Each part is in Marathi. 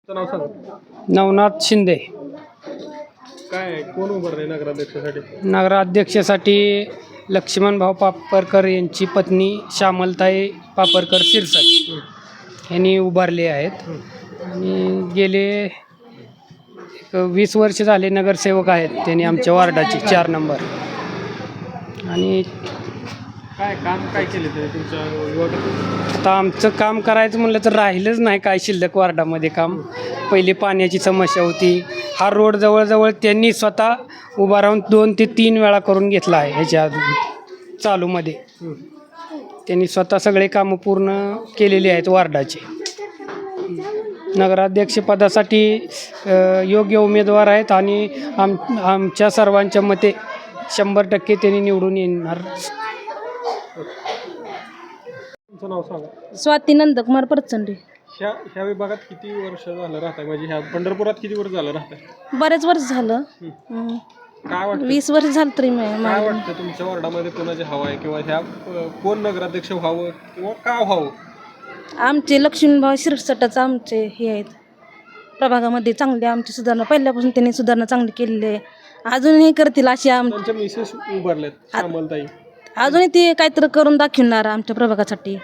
नाव सांगा. नवनाथ शिंदे. काय आहे? कोण उभारले नगराध्यक्षासाठी? नगराध्यक्षासाठी लक्ष्मणभाऊ पापरकर यांची पत्नी श्यामलताई पापरकर शिरसाट यांनी उभारले आहेत. आणि गेले 20 वर्ष झाले नगरसेवक आहेत त्यांनी आमच्या वार्डाचे 4 नंबर. आणि काय काम काय केले ते तुमच्या विभागात? आता आमचं काम करायचं म्हणलं तर राहिलंच नाही काय शिल्लक वार्डामध्ये काम. पहिली पाण्याची समस्या होती. हा रोड जवळजवळ त्यांनी स्वतः उभा राहून 2 ते 3 वेळा करून घेतला आहे. ह्याच्या चालूमध्ये त्यांनी स्वतः सगळे कामं पूर्ण केलेली आहेत वार्डाचे. नगराध्यक्षपदासाठी योग्य उमेदवार आहेत आणि आमच्या सर्वांच्या मते 100% त्यांनी निवडून येणार. तुमचं नाव सांगा. स्वाती नंदकुमार परचंडे. ह्या विभागात किती वर्ष झालं राहताय? म्हणजे ह्या पंढरपुरात किती वर्ष झालं राहताय? बरेच वर्ष झालं. काय वाटतं? 20 वर्ष झालं तरी काय वाटतं तुमच्या वार्डामध्ये कोणाची हवा आहे किंवा ह्या कोण नगराध्यक्ष व्हावं किंवा का व्हावं? आमचे लक्ष्मीभाऊ शिरसटच आमचे हे आहेत प्रभागामध्ये चांगले आमची सुधारणा पहिल्यापासून त्यांनी सुधारणा चांगली केलेली आहे. अजूनही करतील अशी त्यांच्या मिसेस उभारल्यात श्यामलताई. अजूनही ते काहीतरी करून दाखवणार आमच्या प्रभागासाठी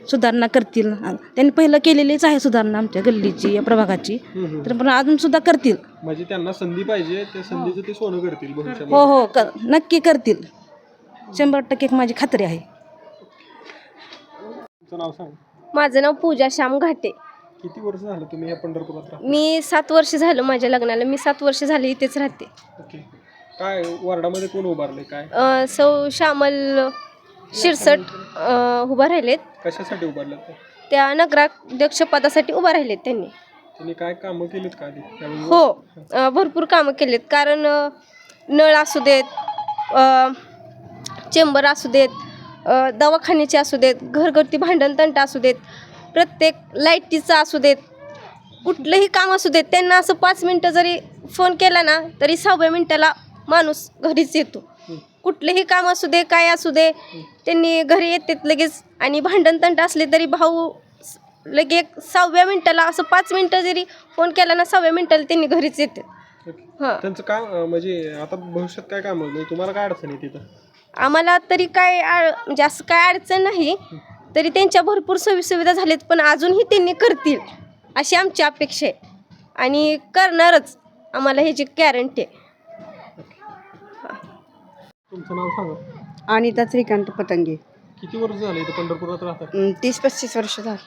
सुधारणा करतील. त्यांनी पहिलं केलेलीच आहे सुधारणा आमच्या गल्लीची या प्रभागाची, तर पण अजून सुद्धा करतील. म्हणजे त्यांना संधी पाहिजे, त्या संधीचं ते सोनं करतील भविष्यात. हो नक्की करतील. 100% माझी खात्री आहे. तुमचं नाव सांग. माझं नाव पूजा श्याम घाटे. किती वर्ष झालं तुम्ही या पंढरपुरात राहता? मी 7 वर्ष झालं माझ्या लग्नाला. मी 7 वर्ष झाली इथेच राहते. ओके. काय वार्डामध्ये कोण उभारले? काय सौ श्यामल शिरसट उभा राहिलेत. कशासाठी उभारले? त्या नगराध्यक्ष पदासाठी उभा राहिलेत. त्यांनी काय कामं केलीत का आधी? हो भरपूर कामं केलेत. कारण नळ असू देत, चेंबर असू देत, दवाखान्याचे असू देत, घरगुती भांडण तंटा असू देत, प्रत्येक लाईटीचं असू देत, कुठलंही काम असू देत, त्यांना असं 5 मिनटं जरी फोन केला ना तरी 6व्या मिनटाला माणूस घरीच येतो. कुठलेही काम असू दे, काय असू दे, त्यांनी घरी येतात लगेच. आणि भांडण तंट असले तरी भाऊ लगे 6व्या मिनटाला असं 5 मिनटं जरी फोन केला ना 6व्या मिनटाला त्यांनी घरीच येतात. हां, त्यांचं काम म्हणजे आता भविष्यात काय काम म्हणजे तुम्हाला काय अडचण आहे तिथं? आम्हाला तरी काय म्हणजे असं काय अडचण नाही, तरी त्यांच्या भरपूर सोयीसुविधा झाल्यात, पण अजूनही त्यांनी करतील अशी आमची अपेक्षा आहे आणि करणारच. आम्हाला ह्याची गॅरंटी आहे. तुमचं नाव सांगा. अनिता श्रीकांत पतंगे. किती वर्ष झाले इथं पंढरपुरात राहता? 30-35 वर्ष झाली.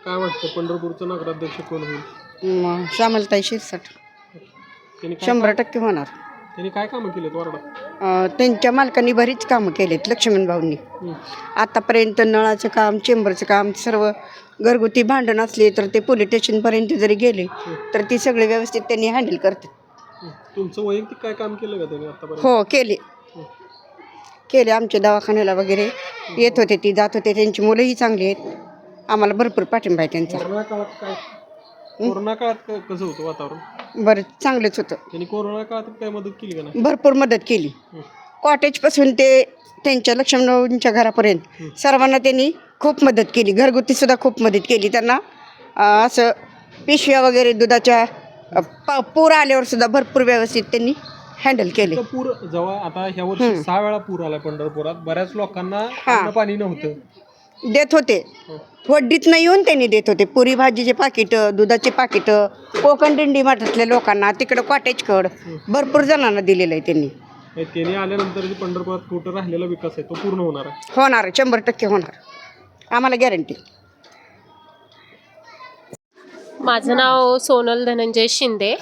काय वाटतं पंढरपूरचं नगराध्यक्ष कोण होईल? श्यामलताई शिरसाट. त्यांनी 100% होणार. त्यांनी काय कामं केलेत वार्डात? त्यांच्या मालकांनी बरीच कामं केलेत लक्ष्मणभाऊंनी. आतापर्यंत नळाचं काम, चेंबरचं काम, सर्व घरगुती भांडण असले तर ते पोलीस स्टेशनपर्यंत जरी गेले तर ती सगळे व्यवस्थित त्यांनी हँडल करतात. तुमचं वैयक्तिक काय काम केलं का त्यांनी आतापर्यंत? हो केले. आमच्या दवाखान्याला वगैरे येत होते, ती जात होते. त्यांची मुलंही चांगली आहेत. आम्हाला भरपूर पाठिंबा आहे त्यांचा. कोरोना काळात कसं होतं वातावरण? बरं चांगलंच होतं. त्यांनी कोरोना काळात काय मदत केली का नाही? भरपूर मदत केली. कॉटेजपासून ते त्यांच्या लक्ष्मणरावांच्या घरापर्यंत सर्वांना त्यांनी खूप मदत केली. घरगुतीसुद्धा खूप मदत केली त्यांना. असं पिशव्या वगैरे दुधाच्या पूर आल्यावर सुद्धा भरपूर व्यवस्थित त्यांनी हँडल केले. पूर जेव्हा आता ह्या वर्षी 6 वेळा पूर आला पंढरपुरात, बऱ्याच लोकांना पाणी नव्हतं, देत होते. वड्डीतनं येऊन त्यांनी देत होते. पुरी भाजीचे पाकिटं, दुधाचे पाकिटं, कोकण दिंडी मठातल्या लोकांना, तिकडं कॉटेजकड भरपूर जणांना दिलेलं आहे त्यांनी. त्यांनी आल्यानंतर जे पंढरपुरात कुठं राहिलेला विकास आहे तो पूर्ण होणार आहे. 100% होणार. आम्हाला गॅरंटी. माझं नाव सोनल धनंजय शिंदे.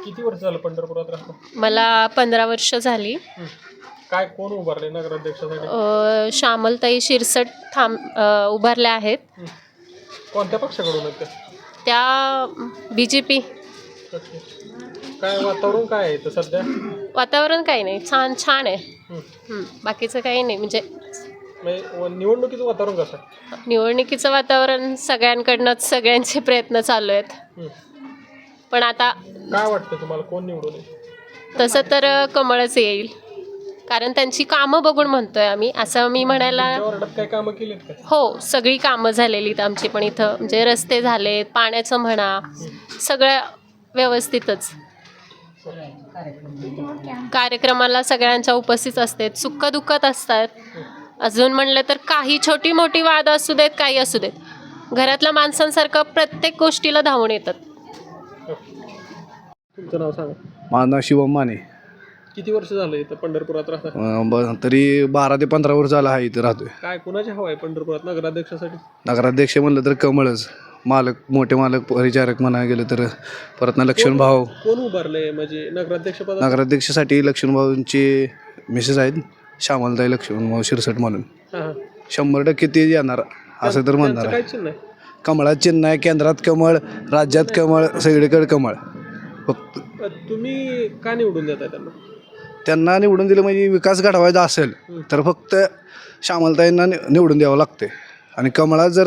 किती वर्ष झालं पंढरपुरात राहता? मला 15 वर्ष झाली. काय कोण उभारले नगराध्यक्षासाठी? श्यामलताई शिरसट उभारल्या आहेत. कोणत्या पक्षाकडून आहेत त्या BJP. काय वातावरण काय आहे इथं सध्या? वातावरण काही नाही, छान आहे. बाकीचं काही नाही. म्हणजे निवडणुकीचं वातावरण कसं आहे? निवडणुकीचं वातावरण सगळ्यांकडनंच सगळ्यांचे प्रयत्न चालू आहेत. पण आता काय वाटतं तुम्हाला कोण निवडून येईल? तसं तर कमळच येईल. कारण त्यांची कामं बघून म्हणतोय आम्ही, असं मी म्हणायला. तुमच्या वार्डात काय कामं केलीत का? हो, सगळी कामं झालेलीत आमची पण इथं, म्हणजे रस्ते झालेत, पाण्याचं म्हणा, सगळं व्यवस्थितच. कार्यक्रमाला सगळ्यांच्या उपस्थित असतात, सुखदुःखात असतात. अजून म्हणलं तर काही छोटी मोठी वाद असू देत, काही असू देत, घरातल्या माणसांसारखं प्रत्येक गोष्टीला धावून येतात. तुमचं नाव सांगा. माझं नाव शिवम माने. किती वर्ष झालं इथं पंढरपुरात राहता? तरी 12 ते 15 वर्ष झालं आहे इथं राहतोय. काय कुणाची हवा आहे पंढरपुरात नगराध्यक्षासाठी? नगराध्यक्ष म्हणलं तर कमळच. मालक, मोठे मालक, परिचारक म्हणायला गेलं तर परत ना लक्ष्मण भाऊ. कोण उभारलंय म्हणजे नगराध्यक्ष पद? नगराध्यक्षासाठी लक्ष्मण भाऊंचे मिसेस आहेत, श्यामलताई लक्ष्मण भाऊ शिरसट म्हणून. 100% ते येणार असं तर म्हणणार काय आहे. चिन्ह आहे? कमळात चिन्ह आहे, केंद्रात कमळ, राज्यात कमळ, सगळीकडे कमळ. फक्त तुम्ही का निवडून देताय त्यांना? त्यांना निवडून दिलं म्हणजे विकास घडवायचा असेल तर फक्त श्यामलताईंना निवडून द्यावं लागते. आणि कमळात जर